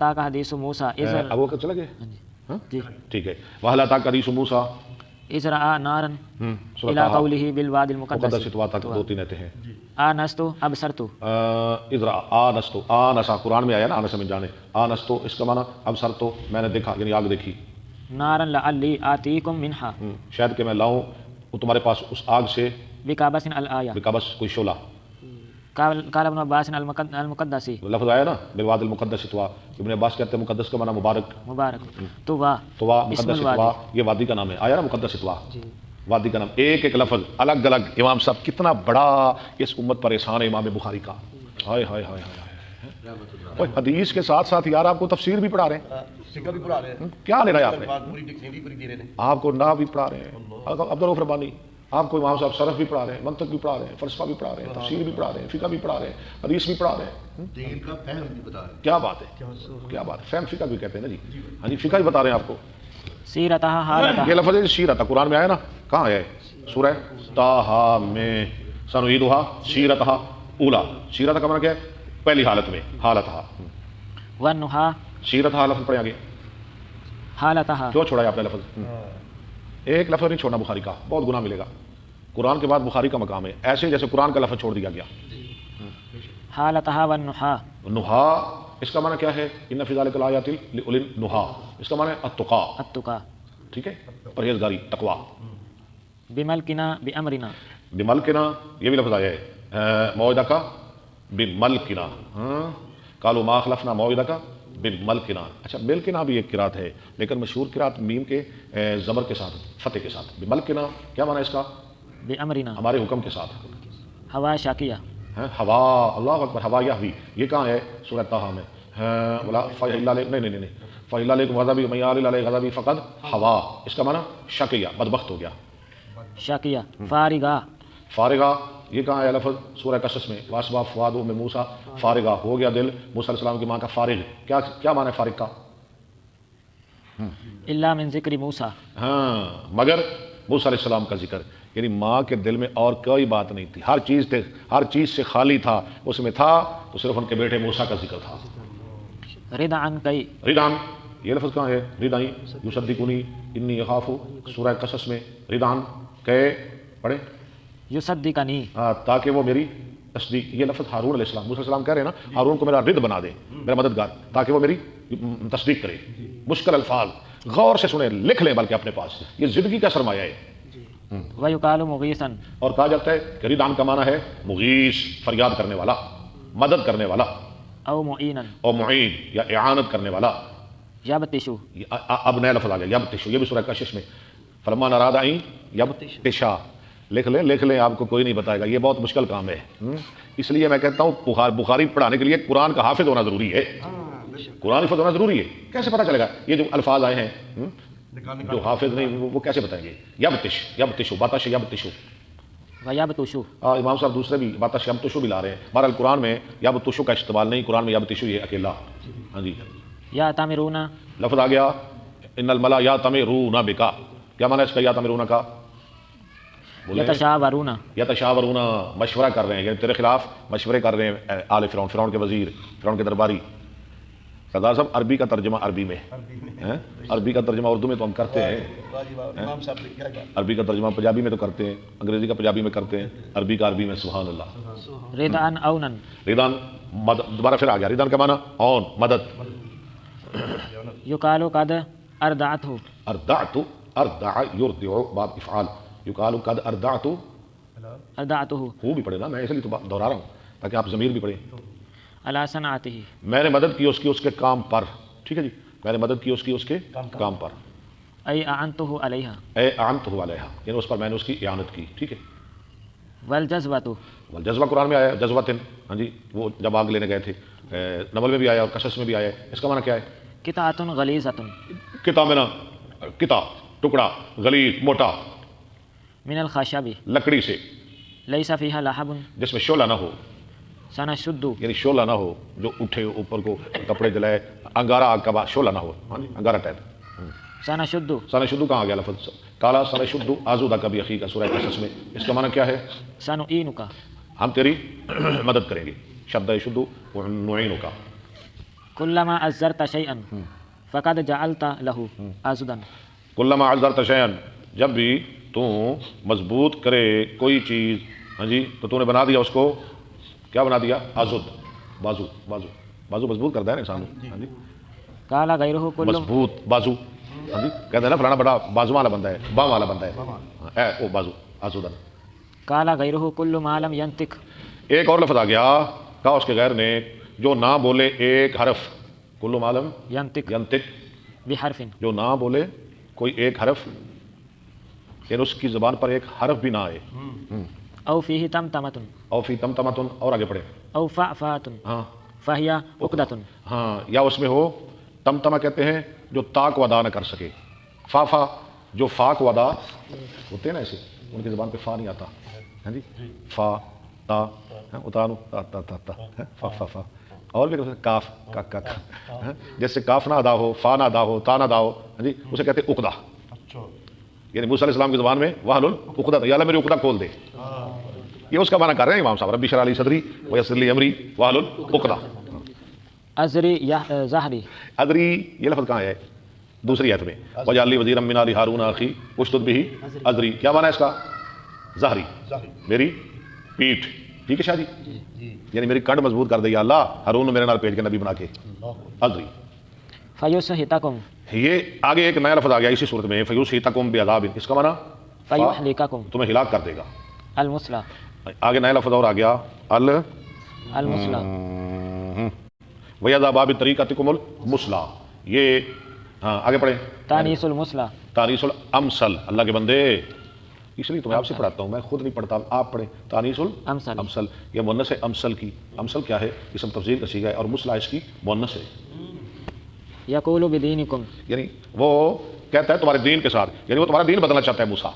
ताका हदीस मूसा इज़ अब वो चला गया हाँ जी ठीक है। वहला ताका हदीस मूसा इज़ रआ नारन इला कौलिही बिल वादिल मुक़द्दस मुक़द्दस तक दो तीन आते हैं। आनस्तु अबसरतु इज़रा आनस्तु आनसा कुरान में आया ना आनस में जाने आनस्तु इसका माना अबसर तो मैंने देखा यानी आग देखी। नारन लअल्ली आतीकुम मिनहा शायद कि मैं लाऊं तुम्हारे पास उस आग से बिकाबसिन अल आया बिकाबस कोई शोला। काल इब्न अब्बास अल मुक़द्दसी लफ्ज़ आया ना बिलवादिल मुक़द्दस तुवा इब्न अब्बास कहते हैं मुक़द्दस का माना मुबारक मुबारक तुवा मुक़द्दस तुवा ये वादी का नाम है आया ना मुक़द्दस तुवा वादी का नाम। एक एक लफ्ज़ अलग अलग। इमाम साहब कितना बड़ा इस उम्मत पर एहसान है इमाम बुखारी का। हाय हाय हाय हाय हदीस के साथ साथ यार आपको तफसीर भी पढ़ा रहे हैं भी पढ़ा रहे हैं। क्या ले रहा है आपने आपको ना भी पढ़ा रहे हैं अब्दुल रऊफ रब्बानी आपको इमाम साहब सरफ भी पढ़ा रहे हैं मंतक भी पढ़ा रहे हैं फलसफा भी पढ़ा रहे हैं तफसीर भी पढ़ा रहे हैं फिका भी पढ़ा रहे हैं हदीस भी पढ़ा रहे हैं। दीन का फहम भी बता रहे हैं। क्या बात है क्या बात है। फहम फिका भी कहते हैं ना जी हाँ जी फिका भी बता रहे हैं आपको। सीरतहा हालतहा ये लफ्ज़ सीरत कुरान में आया ना कहाँ है सूरह ताहा में सनुईदुहा सीरतहा उला सीरत का मतलब क्या है पहली हालत में हालतहा वन्नुहा सीरतहा लफ्ज़ पढ़े आगे हालतहा क्यों छोड़ा है आपने लफ्ज़ एक लफ्ज़ नहीं छोड़ना बुखारी का बहुत गुनाह मिलेगा। कुरान के बाद बुखारी का मकाम है ऐसे जैसे कुरान का लफ्ज़ छोड़ दिया गया। हालतहा वन्नुहा नुहा इसका माना क्या है इन्न फी ज़ालिका लायातिल लिउलिन नुहा इसका माना है अत्तुका अत्तुका ठीक है परहेज़गारी तकवा। बिमलकिना बिअमरिना बिमलकिना ये भी लफ्ज़ आया है मौइदा का बिमलकिना कालू मा खलफना मौइदा का बिमलकिना। अच्छा बिलकिना भी एक किरात है लेकिन मशहूर किरात मीम के ज़बर के साथ फतेह के साथ बिमलकिना क्या माना इसका बिअमरिना हमारे हुक्म के साथ। हवा शाकिया हवा अल्लाह अकबर हवा यह भी ये कहाँ है सूरह ताहा में बोला नहीं फ़इल्लाकुम गज़बी मैयाल गज़बी फ़क़द हवा इसका माना शकिया बदबख्त हो गया। शाकिया फारिगा फारिगा ये कहाँ है लफ्ज़ सूरह कसस में वासबा फ़ुआदु में मूसा फारिगा हो गया दिल मूसा अलैहिस्सलाम की माँ का फारिग क्या क्या माना है फारिग का इल्ला मिन ज़िक्रि मूसा हाँ मगर मूसा अलैहिस्सलाम का जिक्र यानी माँ के दिल में और कोई बात नहीं थी हर चीज़ से खाली था उसमें था तो सिर्फ उनके बेटे मूसा का जिक्र था। रिदान कई रिदान ये लफ्ज़ कहाँ है रिदाई युसद्दिकुनी इन्नी अखाफु सूरह कसस में रिदान कहे पढ़े युसद्दिकनी ताकि वो मेरी तस्दीक ये लफ्ज़ हारून अलैहिस्सलाम मूसा अलैहिस्सलाम कह रहे हैं ना हारून को मेरा रिद बना दे मेरा मददगार ताकि वो मेरी तस्दीक करे। मुश्किल अल्फाज गौर से सुने लिख लें बल्कि अपने पास ये ज़िंदगी का सरमाया है। वयुकालु मुगीसन और कहा जाता है कि रिदान का माना है मुगीस फरियाद करने वाला मदद करने वाला औ मुईनन और मुईन या इआनत करने वाला। यबतिशु अब नया लफ्ज़ आ गया यबतिशु ये भी सूरह कशिश में फलमा नरादा आई यबतिशा लिख लें आपको कोई नहीं बताएगा ये बहुत मुश्किल काम है। इसलिए मैं कहता हूँ बुखारी पढ़ाने के लिए कुरान का हाफिज होना ज़रूरी है कुरान हिफ़्ज़ होना ज़रूरी है। कैसे पता चलेगा ये जो अल्फाज आए हैं जो हाफिज नहीं वो कैसे बताएंगे यबतिशु बाताश यबतिशु वयबतुशु इमाम साहब दूसरे भी बाताश यबतिशु भी ला रहे हैं। बहरहाल कुरान में यबतिशु का इस्तेमाल नहीं कुरान में यबतिशु ये अकेला। हाँ जी या तमिरूना लफ्ज़ आ गया इन्नल मला या तमिरूना बिका क्या माना इसका या तमिरूना का यतशावरूना मशवरा कर रहे हैं तेरे खिलाफ मशवरे कर रहे हैं आले फ़िरौन के वज़ीर फ़िरौन के दरबारी। सरदार साहब अरबी का तर्जमा अरबी में है अरबी का तर्जमा उर्दू में तो हम करते हैं अरबी का तर्जमा पंजाबी में तो करते हैं अंग्रेज़ी का पंजाबी में करते हैं अरबी का अरबी में सुभान अल्लाह। रिदान औनन रिदान दोबारा फिर आ गया रिदान का माना औन मदद। युकालु कद अर्दाअतहु अर्दा युरदिउ बाब इफ़आल युकालु कद अर्दाअतहु भी पढ़े ना मैं इसलिए तो दोहरा रहा हूँ ताकि आप ज़मीर भी पढ़ें। अला सनाअतिही मैंने मदद की उसके काम पर ठीक है जी मैंने मदद की उसके काम पर। ऐ आनतहु अलैहा यानी उस पर मैंने उसकी इआनत की ठीक है। वल जज़्बा कुरान में आया जज्बतन हाँ जी वो जब आग लेने गए थे नमल में भी आया और कसस में भी आया इसका माना क्या है कितातुन गलीज़तुन किता में ना किता टुकड़ा गलीज़ मोटा मिनल खशबी लकड़ी से लैसा फीहा लहबुन जिसमें शोला ना हो सनशुद्दु यानी शोला ना हो जो उठे ऊपर को कपड़े जलाए अंगारा आग का शोला ना हो हाँ जी अंगारा टाइप। सनशुद्दु कहाँ आ गया लफ्ज़ काला सनशुद्दु आज़ूदा का भी अखी का सूरह कसस में इसका माना क्या है सनुईनुका हम तेरी मदद करेंगे शब्द शुद्दु नुईनुका कुल्लमा अज़्ज़रता शैअन फ़क़द जअलता लहू आज़ुदन। कुल्लमा अज़्ज़रता शैअन, जब भी तू मजबूत करे कोई चीज़, हाँ जी, तो तूने बना दिया उसको, क्या बना दिया? आज़ुद, बाजू। बाजू बाजू मजबूत करता है ना इंसान, हाँ जी। काला गैरुहु कुल्लु, मजबूत बाजू, हाँ जी, कहते हैं ना फलाना बड़ा बाजू वाला बंदा है, बाम वाला बंदा है, ओ बाजू, आज़ुदन। काला गैरुहु कुल्लु मा लम यंतिक। एक और लफ्ज़ आ गया, कहा उसके गैर ने, जो ना बोले एक हरफ, कुल्लु मालम यंतिक यंतिक, बिहरफिन, जो ना बोले कोई एक हरफ, यानी उसकी ज़बान पर एक हरफ भी ना आए। औ फीही तमतमतुन, और फी तमतमतुन, और आगे पढ़े, औ फ़अफ़ातुन हाँ फ़हिया उक़दतुन। हाँ, या उसमें हो, तमतमा कहते हैं जो ताक वदा न कर सके, फ़ा जो फ़ाक वदा होते हैं ना, ऐसे उनकी ज़बान पे फ़ा नहीं आता, हाँ जी, फ़ा ता, उतानु ता ता ता ता, फ़ा और भी काफ का, जैसे काफ ना अदा हो, फ़ा ना अदा हो, ता ना अदा हो, हाँ जी, उसे कहते हैं उक़दा। यानी मूसा अलैहिस्सलाम की ज़बान में वाहलुल उक़दा, या अल्लाह मेरी उक़दा खोल दे, ये उसका माना कर रहे हैं इमाम साहब, रब्बी शरह ली सदरी व यस्सिर ली अमरी वाहलुल उक़दा। अज़री ज़हरी, अदरी ये लफ्ज़ कहाँ है? दूसरी आयत में, वजाली वज़ीरम मिन आली हारून अखी उश्तुद बिही अदरी, क्या माना है इसका? ज़हरी, मेरी पीठ, ठीक है शाह जी, यानी मेरी कंड मजबूत कर दे या अल्लाह, हारून मेरे नाल पेज के नबी बना के, अदरी। फ़युस्हितकुम, ये आगे एक नया लफ्ज़ आ गया इसी सूरत में, फ़युस्हितकुम बिअज़ाबिन, इसका माना फ़युहलिककुम, तुम्हें हिलाक कर देगा। अल मुस्ला, आगे नया लफ्ज़ और आ गया, अल मुस्ला, वयदा बाबी तरीक़तिकुमुल मुस्ला, ये हाँ आगे पढ़े, तानीसुल मुस्ला, तानीसुल अमसल, अल्लाह के बंदे, इसलिए तो मैं आपसे पढ़ाता हूँ, मैं खुद नहीं पढ़ता, आप पढ़े। तानीसुल अमसल, अमसल, ये मुन्नस है अमसल की, अमसल क्या है? इसम तफसील का सीगा है, और मुस्ला इसकी मुन्नस है, यक़ूलु बिदीनिकुम, यानी वो कहता है तुम्हारे दीन के साथ, यानी वो तुम्हारा दीन बदलना चाहता है मूसा।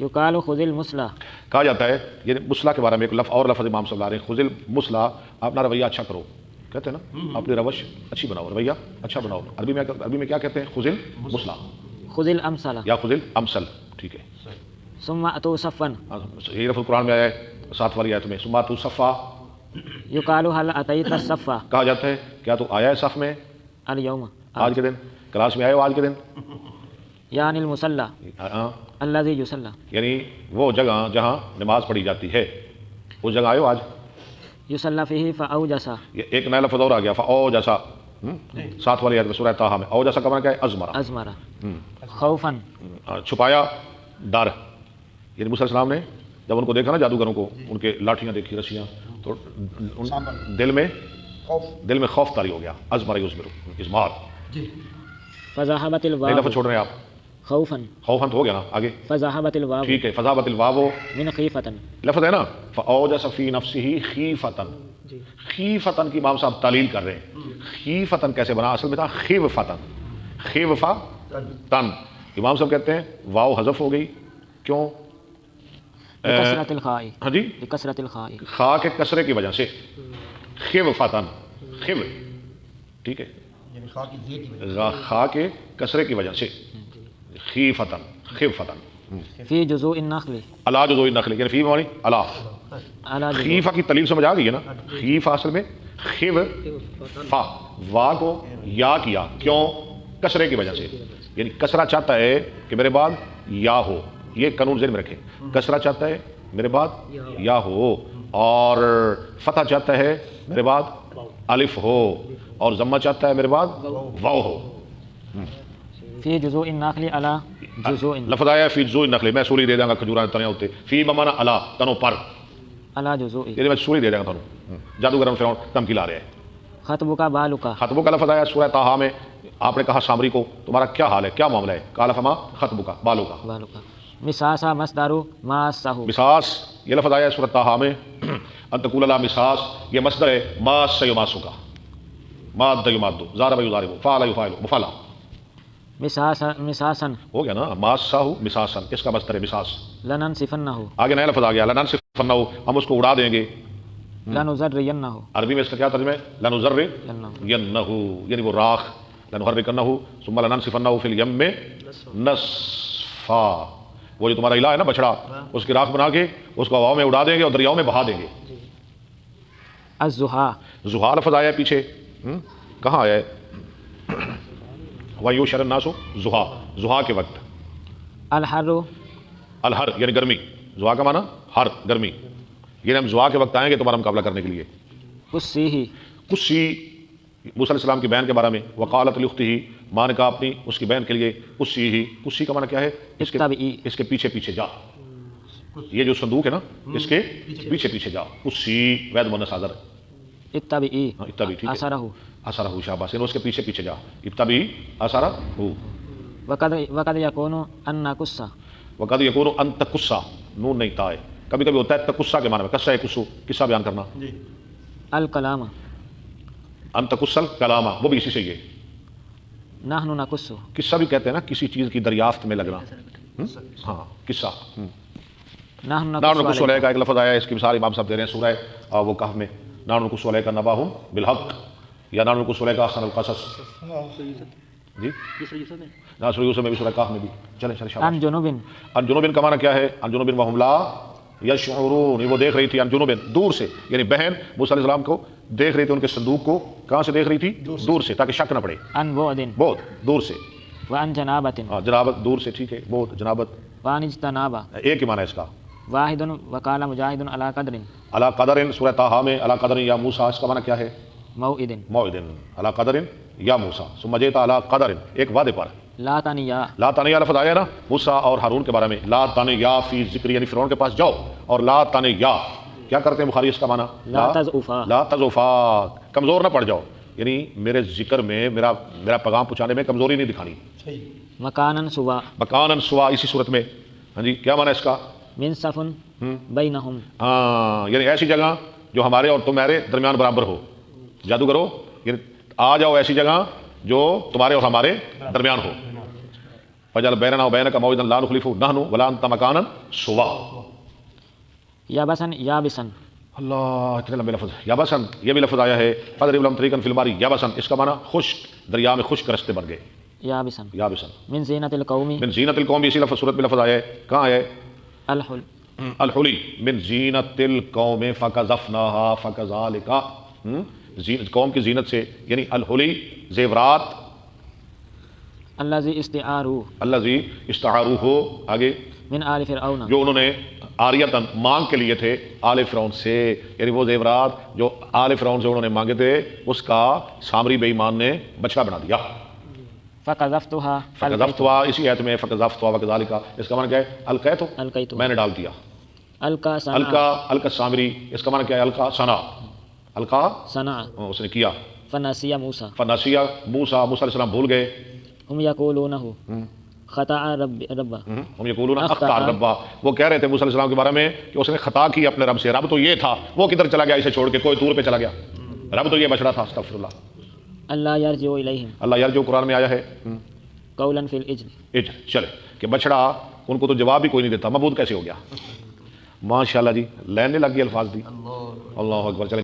युकालु खुज़िल मुस्ला, कहा जाता है, यानी मुस्ला के बारे में एक और लफ्ज़ इमाम साहब ला रहे हैं, खुज़िल मुस्ला, अपना रवैया अच्छा करो, कहते हैं ना, अपनी रवश अच्छी बनाओ, रवैया अच्छा बनाओ। अरबी में क्या कहते हैं? खुज़िल मुस्ला, खुज़िल अमसला, या खुज़िल अमसल, ठीक है। सुम्मा अतू सफ़न, ये लफ्ज़ कुरान में आया है 7 वाली आयत में, सुम्मा तू सफ़ा, युकालु हल अतैता सफ़ा, कहा जाता है क्या तू आया है सफ़ में अल यौम, आज के दिन, क्लास में आए हो आज के दिन, यानिल मुसल्ला अल्लज़ी युसल्ला, यानी वो जगह जहाँ नमाज पढ़ी जाती है, उस जगह आए हो आज। युसल्ला फ़ीही फ़अौजसा, ये एक नया लफ्ज़ और आ गया, फ़अौजसा, 7 वाली आयत में सूरह ताहा में, औजसा का माना क्या है? अज़मरा, अज़मरा, खौफन, छुपाया, डर, यानी मूसा अलैहिस्सलाम ने जब उनको देखा ना जादूगरों को, उनके लाठियाँ देखी, रस्सियाँ, तो दिल में खौफ तारी हो गया, अज़मरा युज़मिरु, इज़मार। फ़ज़ाहबतिल नए लफ्ज़ वाव, छोड़ रहे हैं आप, खौफन, खौफन तो हो गया ना, आगे फ़ज़ाहबतिल वाव, ठीक है, फ़ज़ाबतिल वावो, मिन खीफ़तन, लफ्ज़ है ना, फ़अौजस फ़ी नफ्सिही खीफ़तन, खीफ़तन की इमाम साहब तालील कर रहे हैं, खीफ़तन कैसे बना? असल में था खिवफ़तन, खिवफ़ा तन, इमाम साहब कहते हैं वाव हज़फ हो गई, क्यों? लिकसरतिल खाई, हाँ जी, लिकसरतिल खाई, खा के कसरे की वजह से, खिवफ़तन, खिव, ठीक है, यानी खा की ज़े की वजह खा के कसरे की वजह से, खीफ़तन, खिवफ़तन। फ़ी जुज़ूइन नख़्ली, अला जो दो नखले, यानी फी मानी अला, अला जुज़ू, खीफा की तलील समझ आ गई है ना, खीफा असल में खिव फा, वा को या किया, क्यों? कसरे की वजह से, यानी कसरा चाहता है कि मेरे बाद या हो, ये कानून ज़हन में रखें, कसरा चाहता है मेरे बाद या हो, और फतह चाहता है मेरे बाद अलिफ हो, और जम्मा चाहता है मेरे बाद वाव हो। फ़ी जुज़ूइन नख़्ली अला जुज़ूइन, लफ्ज़ आया फी जुज़ूइन नखले, मैं सूली दे दूँगा खजूरा तने होते, फी बमाना अला तनों पर, अला जुज़ूइन, यानी मैं सूली दे दूँगा तनों, जादूगर फिरौन धमकी ला रहे हैं। ख़त्बुका बालुका, खतबो का लफ्ज़ आया सूरह ताहा में, आपने कहा सामरी को तुम्हारा क्या हाल है, क्या मामला है? काला फमा खतबो का बालू का, बालुका, मिसासा मसदारु मासाहु, मिसास, ये लफ्ज़ आया सूरह ताहा में, अंतकुला मिसास, ये मसदर है मास युमासु का, माद युमादु, ज़ारब युज़ारिबु, फ़ाला युफ़ाइलु, मुफ़ाला, मिसासन, हो गया ना, मासाहु मिसासन, इसका मसदर है मिसास। लननसिफन्नहु, आगे नया लफ्ज़ आ गया, लननसिफन्नहु, हम उसको उड़ा देंगे, लनुज़र्रियन्नहु, अरबी में इसका क्या तर्जुमा है? लनुज़र्रियन्नहु, यानी वो राख, लनुहुर्रिकन्नहु सुम्मा लननसिफन्नहु फिल यम्मि नस्फा, वो जो तुम्हारा इला है ना बछड़ा, उसकी राख बना के उसको हवाओं में उड़ा देंगे और दरियाओं में बहा देंगे। अज़्ज़ुहा, ज़ुहा लफ्ज़ आया पीछे, کہاں آیا ہے؟ وَيُحْشَرُ النَّاسُ ضحیٰ، ضحیٰ کے وقت. الحر الحر یعنی گرمی، ضحیٰ کا معنی ہر، گرمی. یعنی ہم ضحیٰ کے وقت آئیں گے تمہارا مقابلہ کرنے کے لیے. قصیہ قصی موسیٰ علیہ السلام کی بہن کے بارے میں، وقالت لأختہ، ماں نے کہا اپنی اس کی بہن کے لیے، قصی ہی، قصی کا معنی کیا ہے؟ اس کے پیچھے پیچھے جا. یہ جو صندوق ہے نا اس کے پیچھے پیچھے جا. قصی وید مؤنث حاضر. اتبعی اتبعی ٹھیک ہے. اثرہ اثرہ شاباش، یعنی اس کے پیچھے پیچھے جا. اتبعی اثرہ. وقد یکون ان قصہ وقد یکون ان تقصا، نون نہیں تا ہے. کبھی کبھی ہوتا ہے تقصا کے معنی میں، قصہ قصو، قصہ بیان کرنا. الکلام ان تقصل کلامہ، وہ بھی اسی سے یہ نحن نقص قصہ بھی کہتے ہیں نا، کسی چیز کی دریافت میں لگنا. ہاں قصہ. نحن نحن نقص نقص علیہ کا ایک لفظ آیا ہے، اس کی مثال امام صاحب دے رہے ہیں سورہ وہ کہف میں، نحن نقص علیہ کا نباہم بالحق، یا نحن نقص علیہ کا احسن القصص. جی سورہ یوسف میں بھی، سورہ کہف میں بھی. چلیں شاباش. عن جنوب ان جنوبن کا معنی کیا ہے؟ ان جنوبن وہم لا یشعرون، وہ دیکھ رہی تھی ان جنوبن، دور سے. یعنی بہن موسیٰ علیہ السلام کو دیکھ رہی تھی، ان کے صندوق کو کہاں سے دیکھ رہی تھی؟ دور سے، تاکہ شک نہ پڑے. عن بعد بہت دور سے. وعن جنابت ہاں جنابت دور سے، ٹھیک ہے، بہت جنابت. وعن اجتناب ایک ہی معنی ہے اس کا. واحد وقال مجاہد علی قدر علی قدر، سورہ طٰہٰ میں علی قدر یا موسیٰ، اس کا معنی کیا ہے؟ موعد موعد. علی قدر یا موسیٰ، ثم جئت علی قدر، ایک وعدے پر. لا تنیا لا تانیہ لفظ آیا نا موسیٰ اور ہارون کے بارے میں، لا تانیہ فی ذکر، یعنی فرعون کے پاس جاؤ. اور لا تانیہ کیا کرتے ہیں بخاری اس کا معنی؟ لا تضعفا لا تضعفا، کمزور نہ پڑ جاؤ، یعنی میرے ذکر میں میرا پیغام پہنچانے میں کمزوری نہیں دکھانی. مکانا سوا مکانن سوا، اسی صورت میں. ہاں جی کیا معنی ہے اس کا؟ من صفن بینہم، ہاں یعنی ایسی جگہ جو ہمارے اور تمہارے درمیان برابر ہو. جادوگرو یعنی آ جاؤ ایسی جگہ جو تمہارے اور ہمارے درمیان ہو. فجعل بیننا وبینک موعدا لا نخلفہ نحن ولا انت مکانا سوا. یابسن یابسن اللہ اتنے لمبے لفظ. یابسن یہ بھی لفظ آیا ہے. فضرب لهم طریقا فی البحر یابسن، اس کا معنی خشک، دریا میں خشک رستے بن گئے. یابسن یابسن. من زینت القوم من زینت القوم، اسی لفظ صورت میں لفظ آیا ہے. کہاں ہے؟ الحل الحلی من زینت القوم فکذفناها فکذالک، قوم کی زینت سے، یعنی الحلی زیورات. الذی استعارو الذی استعاروہ، آگے من آل فرعون، جو انہوں نے آریتن مانگ کے لیے تھے آل فرعون سے، یعنی وہ زیورات جو آل فرعون سے انہوں نے مانگے تھے، اس کا سامری بے ایمان نے بچڑا بنا دیا. فقذفتها فقذفتها اسی آیت میں فقذفتها وکذالک، اس کا معنی کیا ہے؟ القیت، القیت میں نے ڈال دیا. القا صنع القا سامری، اس کا معنی کیا ہے؟ القا صنع، القا صنع اس نے کیا. فنسیا موسیٰ فناسیہ موسیٰ، موسیٰ علیہ السلام بھول گئے. ہم یقولونہ خطا ربا ہم یقولون اخطا ربا، وہ کہہ رہے تھے موسیٰ علیہ السلام کے بارے میں کہ اس نے خطا کی اپنے رب سے. رب تو یہ تھا، وہ کدھر چلا گیا اسے چھوڑ کے؟ کوئی دور پہ چلا گیا. رب تو یہ بچڑا تھا. استغفر اللہ. اللہ یرجع الیہم، اللہ یار جو قرآن میں آیا ہے قولا فی الاجل، چلے کہ بچڑا ان کو تو جواب بھی کوئی نہیں دیتا، معبود کیسے ہو گیا؟ ماشاء اللہ جی، لینے لگ گئی الفاظ دی. اللہ اکبر. چلے